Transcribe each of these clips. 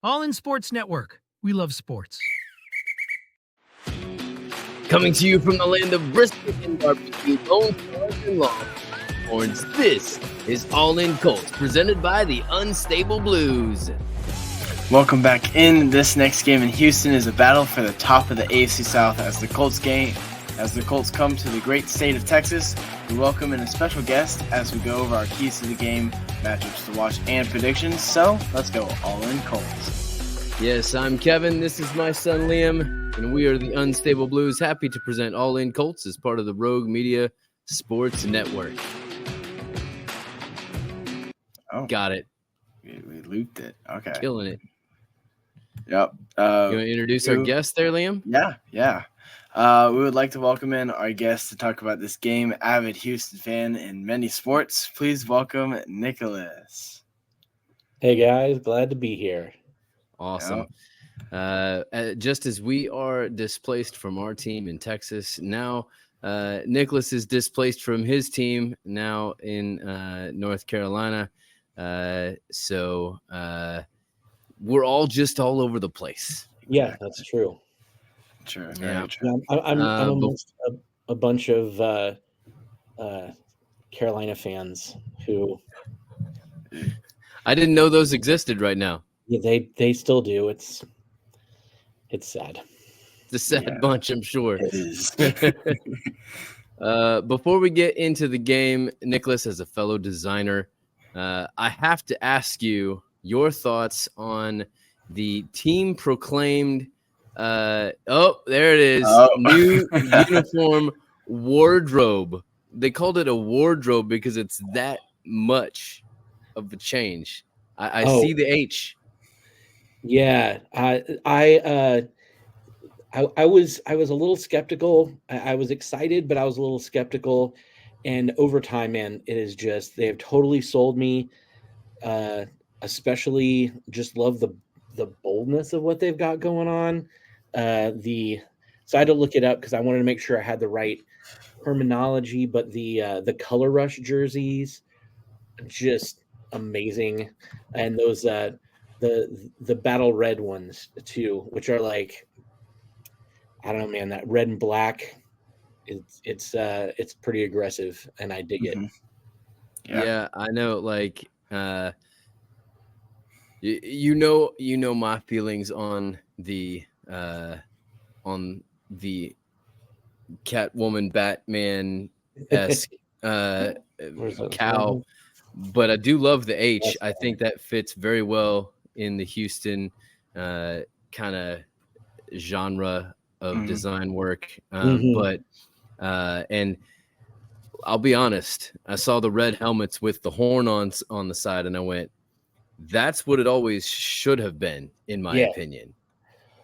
All in Sports Network. We love sports. Coming to you from the land of brisket and barbecue, bone stars and longhorns, this is All In Colts, presented by the Unstable Blues. Welcome back in. This next game in Houston is a battle for the top of the AFC South as the Colts come to the great state of Texas. We welcome in a special guest as we go over our keys to the game, matchups to watch, and predictions. So let's go All In Colts. Yes, I'm Kevin. This is my son Liam. And we are the Unstable Blues, happy to present All In Colts as part of the Rogue Media Sports Network. Oh, got it. We looped it. Okay. Killing it. Yep. You want to introduce our guest there, Liam? Yeah. We would like to welcome in our guest to talk about this game, avid Houston fan in many sports. Please welcome Nicholas. Hey, guys. Glad to be here. Awesome. Yep. Just as we are displaced from our team in Texas, now Nicholas is displaced from his team now in North Carolina. So we're all just all over the place. Yeah, that's true. True. Yeah. True. I'm amongst a bunch of Carolina fans who I didn't know those existed right now. yeah, they still do. It's sad. It's a sad bunch, I'm sure. It is. Before we get into the game, Nicholas, as a fellow designer, I have to ask you your thoughts on the team proclaimed there it is. New uniform wardrobe. They called it a wardrobe because it's that much of a change. I see the H. Yeah, I was a little skeptical. I was excited, but I was a little skeptical. And over time, man, it is just they have totally sold me. Especially, just love the boldness of what they've got going on. So I had to look it up because I wanted to make sure I had the right terminology. But the Color Rush jerseys, just amazing, and those the Battle Red ones too, which are like, I don't know, man, that red and black, it's pretty aggressive, and I dig it. Yeah, I know. Like, you know my feelings on the Catwoman Batman-esque cow, but I do love the H. I think that fits very well in the Houston kind of genre of design work. But and I'll be honest, I saw the red helmets with the horn on the side, and I went, that's what it always should have been, in my opinion.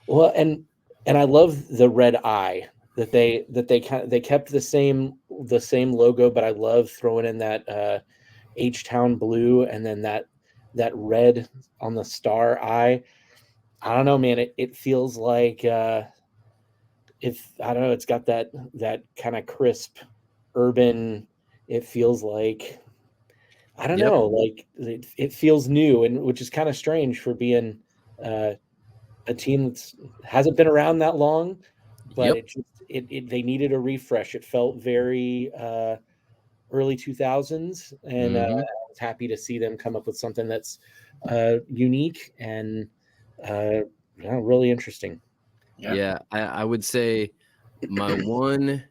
Well, and I love the red eye that they kept the same logo, but I love throwing in that H-Town blue and then that red on the star eye. I don't know, man. It feels like I don't know, it's got that kind of crisp urban. It feels like, I don't know, like it feels new, and which is kind of strange for being a team that hasn't been around that long, but they needed a refresh. It felt very early 2000s, and I was happy to see them come up with something that's unique and really interesting. Yeah, I would say my one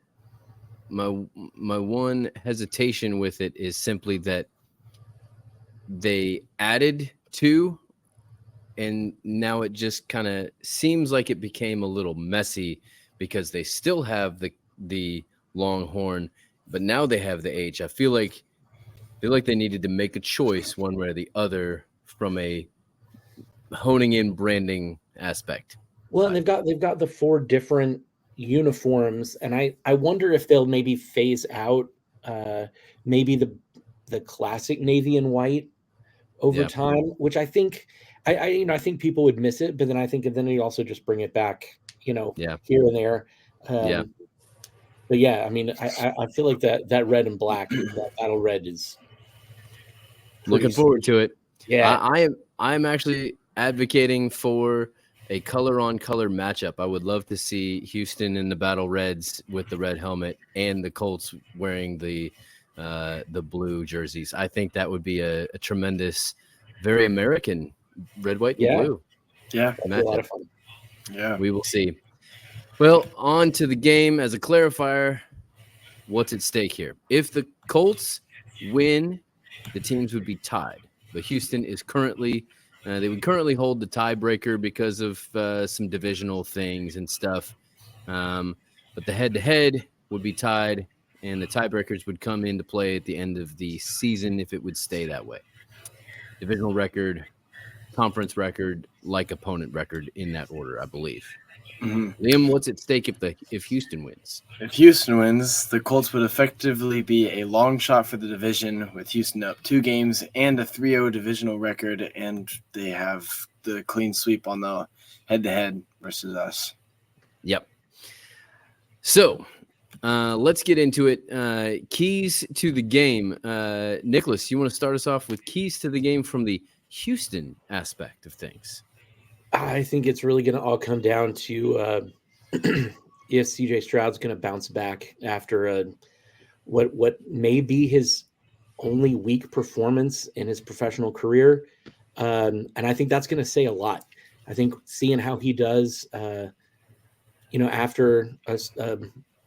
hesitation with it is simply that they added two, and now it just kind of seems like it became a little messy because they still have the Longhorn, but now they have the H. I feel like they needed to make a choice one way or the other from a honing in branding aspect. Well, and they've got the 4 different uniforms, and I wonder if they'll maybe phase out maybe the classic navy and white over time, which I think I think people would miss it, but then I think then you also just bring it back, here and there. But yeah, I mean, I feel like that red and black, that battle red is looking forward to it. Yeah, I'm actually advocating for a color-on-color matchup. I would love to see Houston in the Battle Reds with the red helmet and the Colts wearing the blue jerseys. I think that would be a tremendous, very American red, white, and blue Yeah. That'd be a lot matchup. of fun. Yeah. We will see. Well, on to the game. As a clarifier, what's at stake here? If the Colts win, the teams would be tied. But Houston is currently they would currently hold the tiebreaker because of some divisional things and stuff. But the head-to-head would be tied, and the tiebreakers would come into play at the end of the season if it would stay that way. Divisional record, conference record, like opponent record in that order, I believe. Liam, what's at stake if Houston wins? If Houston wins, the Colts would effectively be a long shot for the division, with Houston up 2 games and a 3-0 divisional record, and they have the clean sweep on the head-to-head versus us. Yep. So let's get into it. Keys to the game. Nicholas, you want to start us off with keys to the game from the Houston aspect of things? I think it's really going to all come down to if CJ Stroud's going to bounce back after what may be his only weak performance in his professional career. And I think that's going to say a lot. I think seeing how he does, after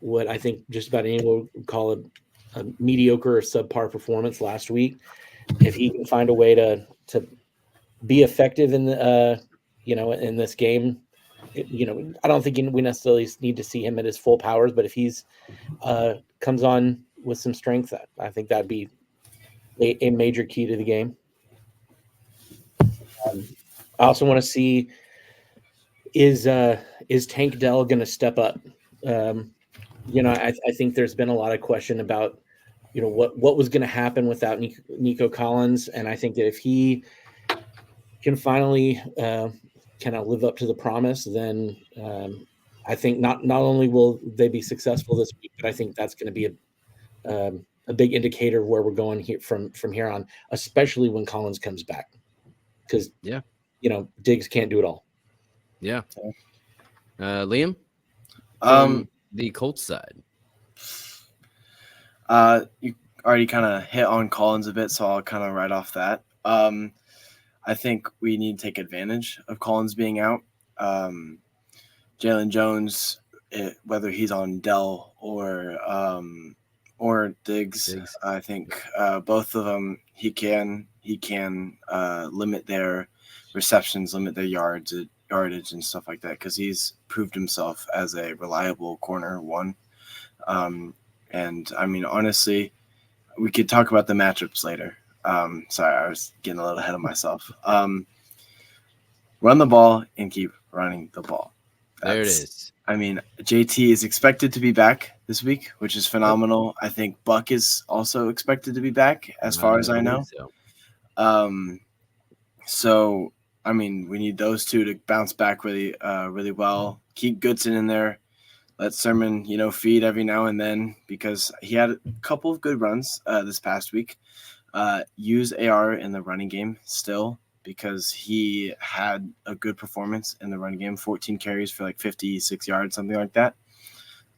what I think just about anyone would call a mediocre or subpar performance last week, if he can find a way to be effective in the in this game, I don't think we necessarily need to see him at his full powers, but if he's comes on with some strength, I think that'd be a major key to the game. I also want to see is Tank Dell going to step up? I think there's been a lot of question about what was going to happen without Nico Collins, and I think that if he can finally kind of live up to the promise, then I think not only will they be successful this week, but I think that's going to be a big indicator of where we're going here from here on, especially when Collins comes back, because Diggs can't do it all. Yeah. Liam, the Colts side. You already kind of hit on Collins a bit, so I'll kind of write off that. I think we need to take advantage of Collins being out. Jalen Jones, whether he's on Dell or Diggs, I think both of them he can limit their receptions, limit their yardage and stuff like that, because he's proved himself as a reliable corner one. And I mean, honestly, we could talk about the matchups later. Sorry, I was getting a little ahead of myself. Run the ball and keep running the ball. There it is. I mean, JT is expected to be back this week, which is phenomenal. I think Buck is also expected to be back, as far as I know. So, I mean, we need those two to bounce back really well. Keep Goodson in there. Let Sermon, feed every now and then, because he had a couple of good runs this past week. Use AR in the running game still, because he had a good performance in the running game, 14 carries for like 56 yards, something like that.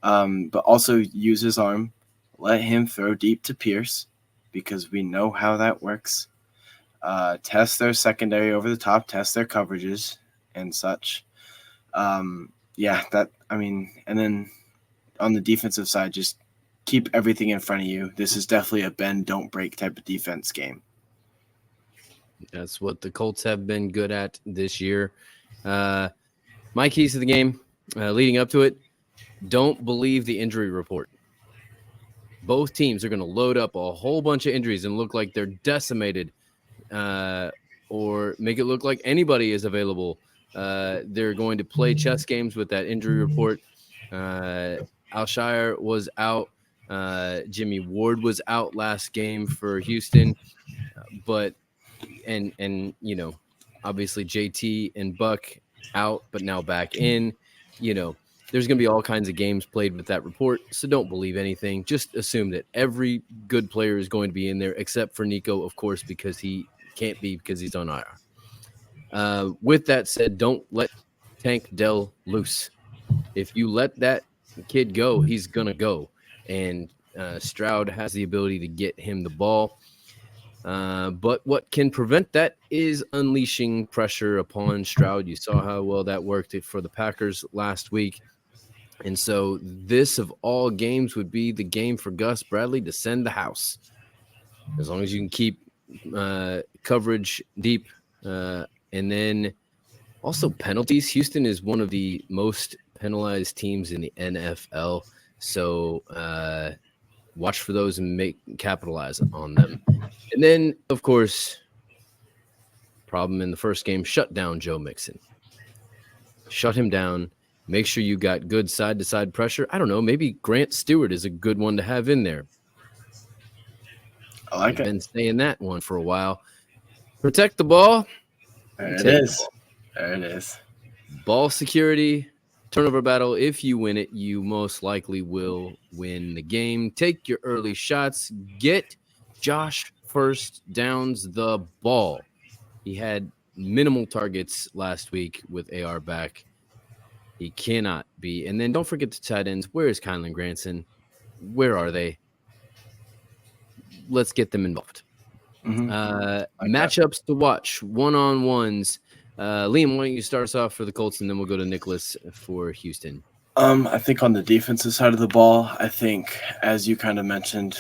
But also use his arm. Let him throw deep to Pierce, because we know how that works. Test their secondary over the top, test their coverages and such. And then on the defensive side, just keep everything in front of you. This is definitely a bend, don't break type of defense game. That's what the Colts have been good at this year. My keys to the game, leading up to it, don't believe the injury report. Both teams are going to load up a whole bunch of injuries and look like they're decimated, or make it look like anybody is available. They're going to play chess games with that injury report. Alshire was out. Jimmy Ward was out last game for Houston, but obviously JT and Buck out, but now back in. There's going to be all kinds of games played with that report, so don't believe anything. Just assume that every good player is going to be in there, except for Nico, of course, because he can't be, because he's on IR. With that said, don't let Tank Dell loose. If you let that kid go, he's gonna go. And Stroud has the ability to get him the ball. But what can prevent that is unleashing pressure upon Stroud. You saw how well that worked for the Packers last week. And so this of all games would be the game for Gus Bradley to send the house. As long as you can keep coverage deep. And then also penalties. Houston is one of the most penalized teams in the NFL. So watch for those and capitalize on them. And then, of course, problem in the first game, shut down Joe Mixon. Shut him down. Make sure you got good side-to-side pressure. I don't know. Maybe Grant Stewart is a good one to have in there. I like it. I've been saying that one for a while. Protect the ball. There it is. There it is. Ball security, turnover battle. If you win it, you most likely will win the game. Take your early shots. Get Josh first downs the ball. He had minimal targets last week with AR back. He cannot be. And then don't forget the tight ends. Where is Kylan Granson? Where are they? Let's get them involved. Matchups to watch, one-on-ones. Liam, why don't you start us off for the Colts, and then we'll go to Nicholas for Houston. I think on the defensive side of the ball, I think, as you kind of mentioned,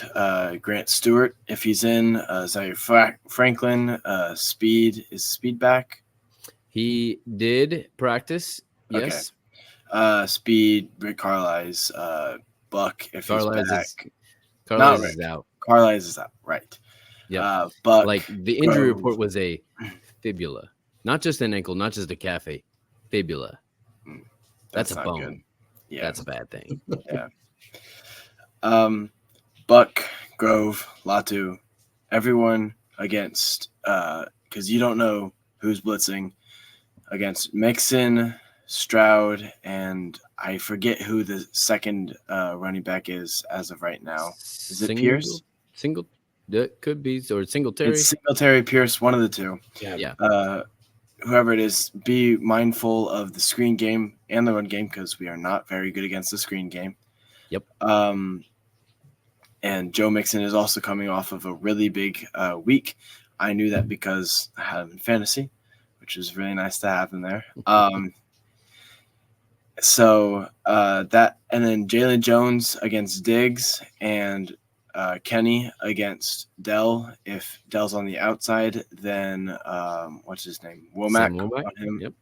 Grant Stewart, if he's in, Zaire Franklin, is Speed back? He did practice, yes. Okay. Speed, Rick Carlisle's, Buck, if Carlisle he's back. Carlisle is out. Carlisle is out, right. Yeah, Buck, like the injury report was a fibula, not just an ankle, not just a calf, fibula. That's a bone. Good. Yeah, that's a bad thing. Yeah. Buck, Grove, Latu, everyone against because you don't know who's blitzing against Mixon, Stroud, and I forget who the second running back is as of right now. Is it Pierce? That could be, or Singletary. It's Singletary, Pierce, one of the two. Yeah. Whoever it is, be mindful of the screen game and the run game because we are not very good against the screen game. Yep. And Joe Mixon is also coming off of a really big week. I knew that because I had him in fantasy, which is really nice to have him there. So that, and then Jalen Jones against Diggs and Kenny against Dell. If Dell's on the outside, then what's his name? Womack on him. Yep.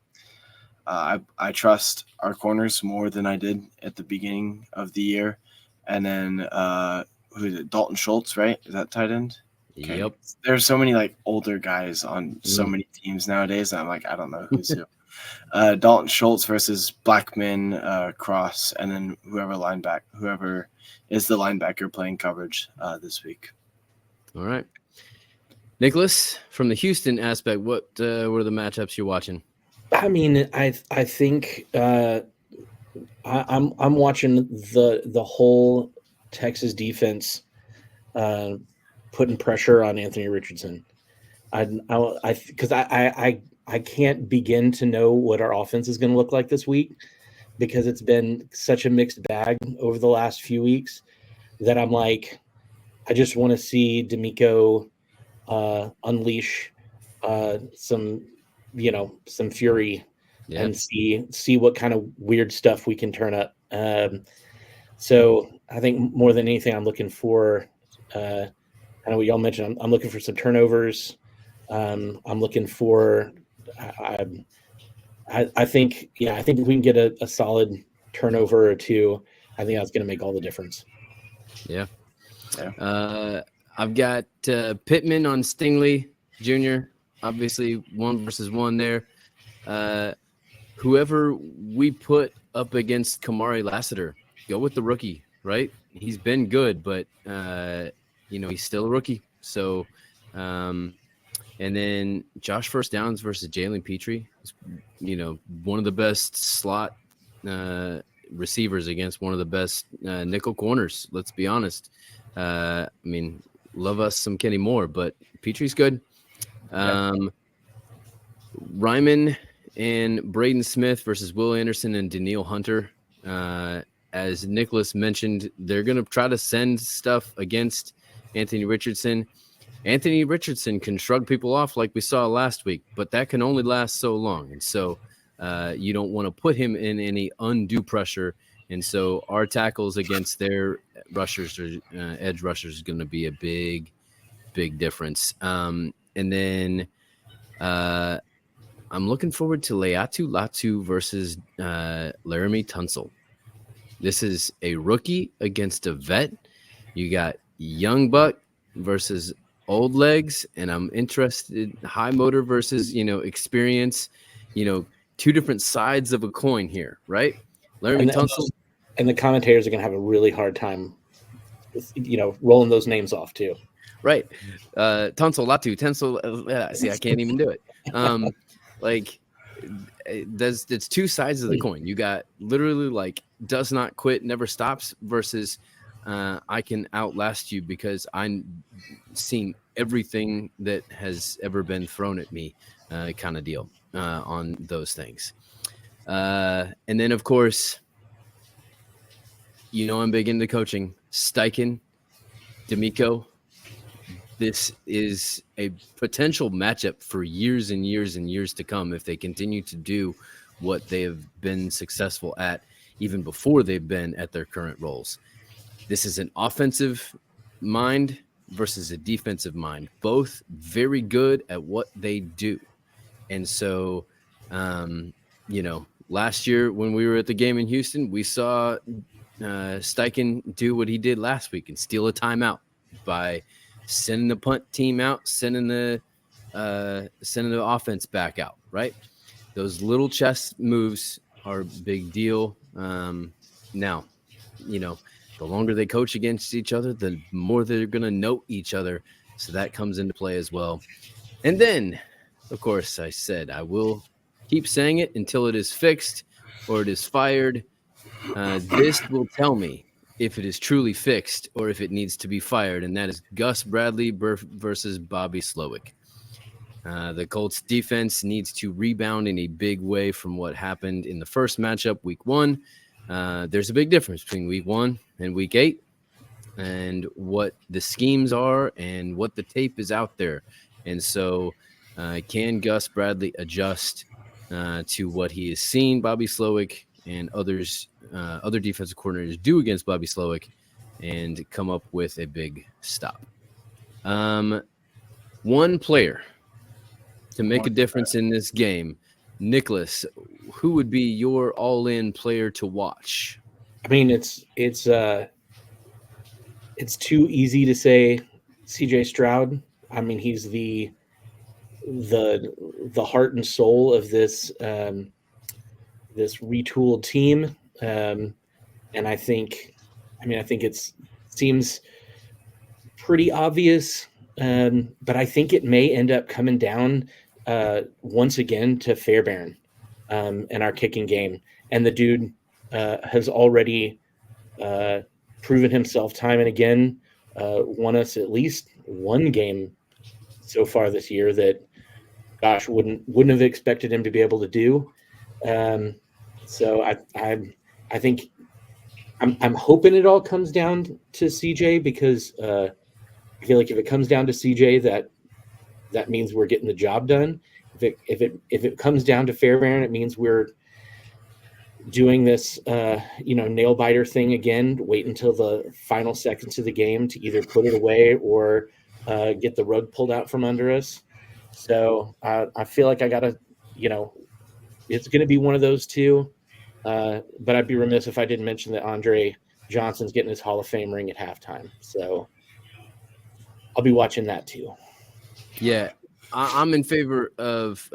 I trust our corners more than I did at the beginning of the year. And then who is it? Dalton Schultz, right? Is that tight end? Okay. Yep. There's so many like older guys on so many teams nowadays. I'm like, I don't know who's who. Dalton Schultz versus Blackman, Cross, and then whoever is the linebacker playing coverage this week. All right. Nicholas, from the Houston aspect, what were the matchups you're watching? I mean, I think I'm watching the whole Texas defense putting pressure on Anthony Richardson. Because I can't begin to know what our offense is going to look like this week because it's been such a mixed bag over the last few weeks that I'm like, I just want to see D'Amico unleash some fury and see what kind of weird stuff we can turn up. So I think more than anything, I'm looking for kind of what y'all mentioned. I'm looking for some turnovers. I'm looking for. I think if we can get a solid turnover or two, I think that's going to make all the difference. Yeah. I've got Pittman on Stingley Jr. Obviously, 1-versus-1 there. Whoever we put up against Kamari Lassiter, go with the rookie, right? He's been good, but he's still a rookie. So, and then Josh First Downs versus Jalen Petrie, one of the best slot receivers against one of the best nickel corners. Let's be honest. Love us some Kenny Moore, but Petrie's good. Ryman and Braden Smith versus Will Anderson and Daniil Hunter. As Nicholas mentioned, they're going to try to send stuff against Anthony Richardson. Anthony Richardson can shrug people off like we saw last week, but that can only last so long. And so you don't want to put him in any undue pressure. And so our tackles against their rushers or edge rushers is going to be a big difference. And then I'm looking forward to Leatu Latu versus Laramie Tunsil. This is a rookie against a vet. You got young buck versus old legs, and I'm interested high motor versus, experience, two different sides of a coin here, right? Laramie Tunsil. And the commentators are going to have a really hard time, rolling those names off too. Right. Tunsil, Latu, Tunsil. See, I can't even do it. It's two sides of the coin. You got literally like does not quit, never stops versus I can outlast you because I'm seeing everything that has ever been thrown at me kind of deal on those things. And then, of course, I'm big into coaching. Steichen, D'Amico. This is a potential matchup for years and years and years to come if they continue to do what they have been successful at even before they've been at their current roles. This is an offensive mind versus a defensive mind, both very good at what they do. And so, last year when we were at the game in Houston, we saw Steichen do what he did last week and steal a timeout by sending the punt team out, sending the offense back out, right? Those little chess moves are a big deal. Now, the longer they coach against each other, the more they're going to know each other. So that comes into play as well. And then, of course, I said I will keep saying it until it is fixed or it is fired. This will tell me if it is truly fixed or if it needs to be fired, and that is Gus Bradley versus Bobby Slowick. The Colts defense needs to rebound in a big way from what happened in the first matchup, week 1. There's a big difference between week 1 and week 8 and what the schemes are and what the tape is out there. And so can Gus Bradley adjust to what he has seen Bobby Slowick and other defensive coordinators do against Bobby Slowick and come up with a big stop? One player to make a difference in this game. Nicholas, who would be your all-in player to watch? I mean, it's too easy to say CJ Stroud. I mean, he's the heart and soul of this this retooled team, and I think it seems pretty obvious, but I think it may end up coming down once again to Fairbairn and our kicking game. And the dude has already proven himself time and again, won us at least one game so far this year that, gosh, wouldn't have expected him to be able to do. So I think I'm hoping it all comes down to CJ because I feel like if it comes down to CJ, that means we're getting the job done. If it comes down to Fairbairn, it means we're doing this nail biter thing again. Wait until the final seconds of the game to either put it away or get the rug pulled out from under us. So I feel like I gotta, it's going to be one of those two. But I'd be remiss if I didn't mention that Andre Johnson's getting his Hall of Fame ring at halftime. So I'll be watching that too. Yeah, I'm in favor of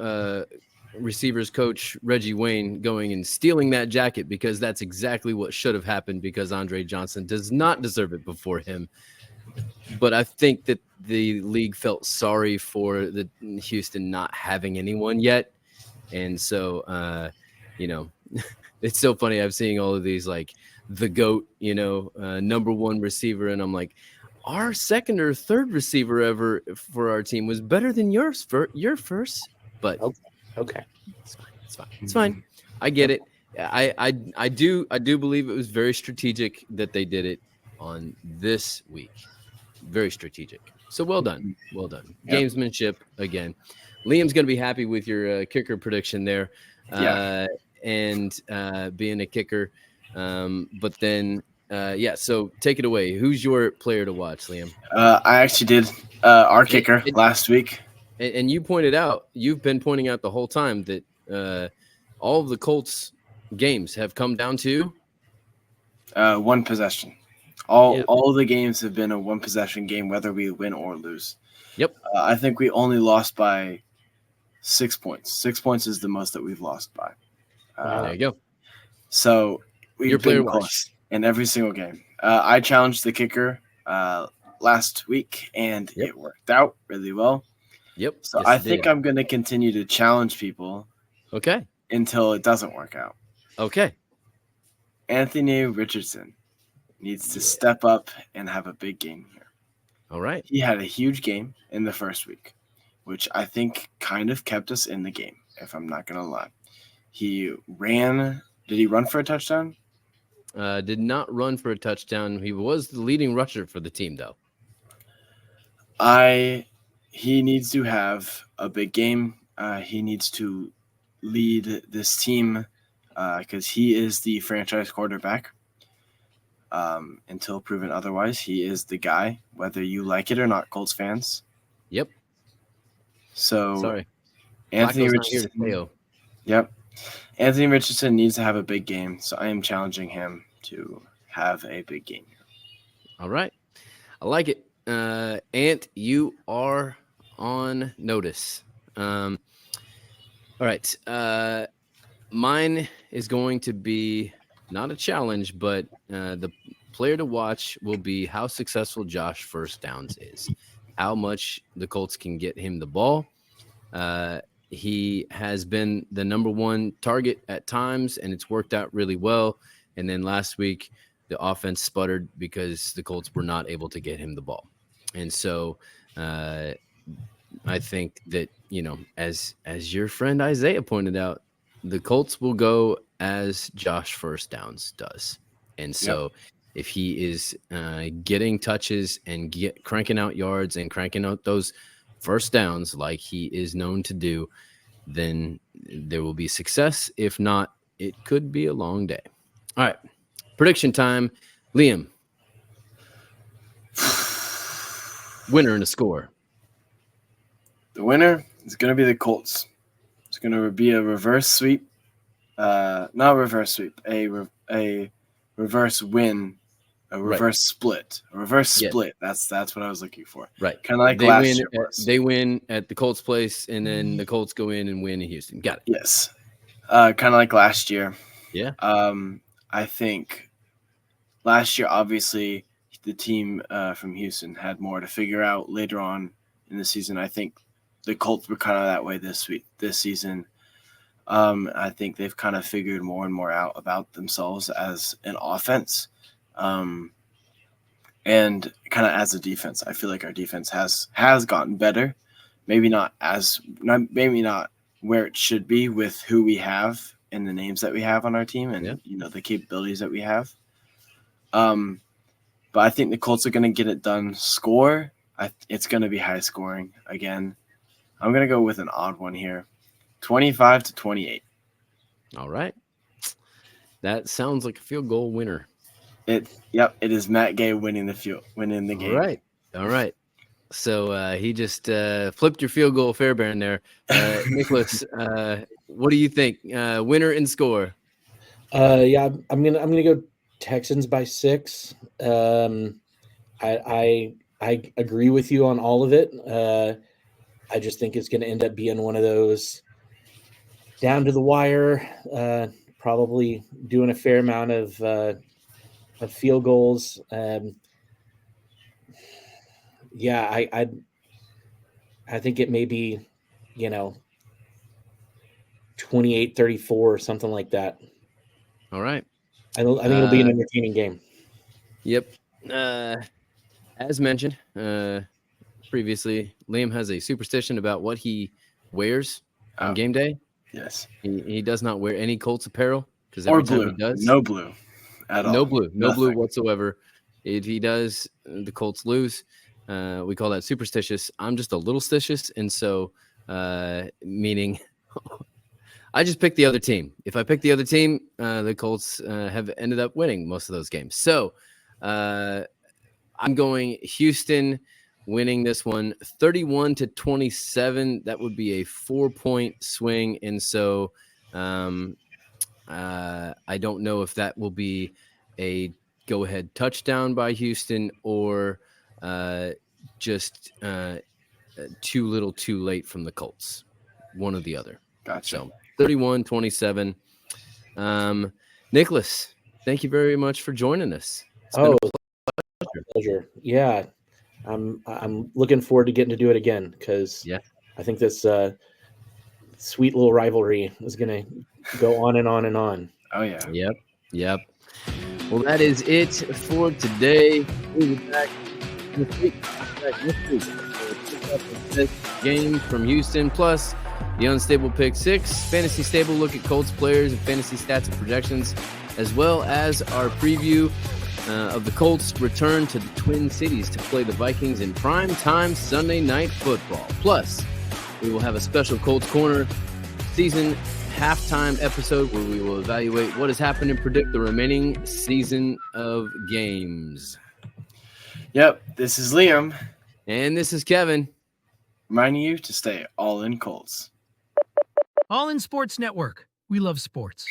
receivers coach Reggie Wayne going and stealing that jacket because that's exactly what should have happened because Andre Johnson does not deserve it before him. But I think that the league felt sorry for the Houston not having anyone yet. And so, it's so funny. I'm seeing all of these like the GOAT, number one receiver. And I'm like, our second or third receiver ever for our team was better than yours for your first. But Okay. It's fine. It's fine. It's fine. I get it. I do believe it was very strategic that they did it on this week. Very strategic. So well done. Well done. Yep. Gamesmanship again. Liam's going to be happy with your kicker prediction there. And being a kicker. But then, so take it away. Who's your player to watch, Liam? I actually did our kicker last week. And you pointed out, you've been pointing out the whole time that all of the Colts games have come down to one possession. All the games have been a one possession game, whether we win or lose. Yep. I think we only lost by 6 points. 6 points is the most that we've lost by. There you go. So we've been close watch. in every single game. I challenged the kicker last week, and it worked out really well. Yep. So I think I'm going to continue to challenge people. Okay. Until it doesn't work out. Okay. Anthony Richardson needs to step up and have a big game here. All right. He had a huge game in the first week, which I think kind of kept us in the game, if I'm not going to lie. He ran. Did he run for a touchdown? Did not run for a touchdown. He was the leading rusher for the team, though. He needs to have a big game. He needs to lead this team because he is the franchise quarterback. Until proven otherwise, he is the guy, whether you like it or not, Colts fans. Yep. So sorry, Anthony Richardson. Yep. Anthony Richardson needs to have a big game, so I am challenging him to have a big game. All right. I like it. Ant, you are on notice. All right. Mine is going to be not a challenge, but the player to watch will be how successful Josh first downs is, how much the Colts can get him the ball. He has been the number one target at times, and it's worked out really well. And then last week, the offense sputtered because the Colts were not able to get him the ball. And so I think that, as your friend Isaiah pointed out, the Colts will go as Josh first downs does. And so if he is getting touches and cranking out yards and cranking out those first downs like he is known to do, then there will be success. If not, it could be a long day. All right. Prediction time. Liam. Winner and a score. The winner is going to be the Colts. It's going to be a reverse sweep. Not a reverse sweep. A reverse win. A reverse split. A reverse split. That's what I was looking for. Right. Kind of like last year. They win at the Colts place, and then the Colts go in and win in Houston. Got it. Yes. Kind of like last year. Yeah. I think last year, obviously, the team from Houston had more to figure out later on in the season. I think the Colts were kind of that way this season. I think they've kind of figured more and more out about themselves as an offense, and kind of as a defense. I feel like our defense has gotten better. Maybe not where it should be with who we have and the names that we have on our team, and the capabilities that we have. But I think the Colts are going to get it done. Score, it's going to be high scoring again. I'm going to go with an odd one here. 25-28. All right. That sounds like a field goal winner. It is Matt Gay winning the game. All right. So he just flipped your field goal Fairbairn there. Nicholas, what do you think? Winner and score. I'm gonna go Texans by 6. I agree with you on all of it. I just think it's going to end up being one of those down to the wire, probably doing a fair amount of field goals. I think it may be, 28-34 or something like that. All right. I think it'll be an entertaining game. Yep. As mentioned previously, Liam has a superstition about what he wears on Oh. game day. Yes. He does not wear any Colts apparel because Or every time blue. he does, No blue at all. no blue Nothing. whatsoever. If he does, the Colts lose. We call that superstitious. I'm just a little stitious, and so meaning I just pick the other team. If I pick the other team, the Colts have ended up winning most of those games. So I'm going Houston winning this one 31-27. That would be a 4-point swing. And so I don't know if that will be a go-ahead touchdown by Houston or just too little too late from the Colts. One or the other. Gotcha. So 31-27. Nicholas, thank you very much for joining us. It's been a pleasure. Yeah, I'm looking forward to getting to do it again because I think this sweet little rivalry is going to go on and on and on. Oh yeah. Yep. Well, that is it for today. We'll be back next week. This game from Houston, plus the Unstable Pick 6, Fantasy Stable look at Colts players and fantasy stats and projections, as well as our preview of the Colts' return to the Twin Cities to play the Vikings in prime time Sunday night football. Plus, we will have a special Colts Corner season halftime episode where we will evaluate what has happened and predict the remaining season of games. Yep, this is Liam. And this is Kevin. Reminding you to stay all in Colts. All in Sports Network. We love sports.